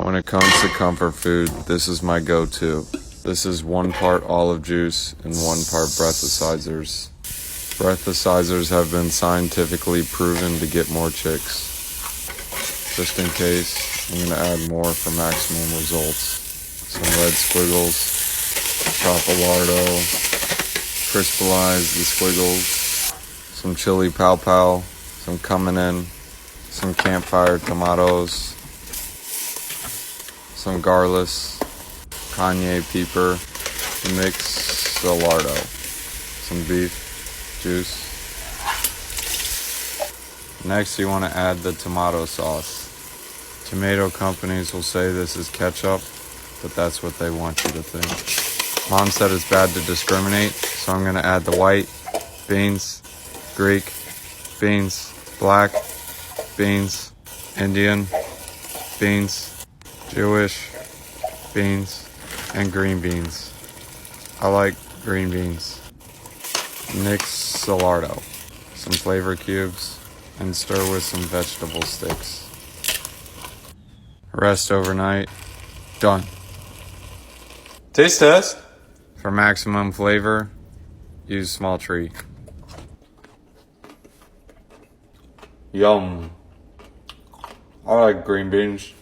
When it comes to comfort food, this is my go-to. This is 1 part olive juice and 1 part breathacyzers. Breathacyzers have been scientifically proven to get more chicks. Just in case, I'm going to add more for maximum results. Some red squiggles, chocolate, crystallize the squiggles, some chili pow pow, some coming in, some campfire tomatoes, some garlic, Kanye peeper, mix Solardo, some beef juice. Next, you want to add the tomato sauce. Tomato companies will say this is ketchup, but that's what they want you to think. Mom said it's bad to discriminate, so I'm going to add the white, beans, Greek, beans, black, beans, Indian, beans, Jewish, beans, and green beans. I like green beans. Mix Solardo, some flavor cubes, and stir with some vegetable sticks. Rest overnight. Done. Taste test. For maximum flavor, use small tree. Yum. I like green beans.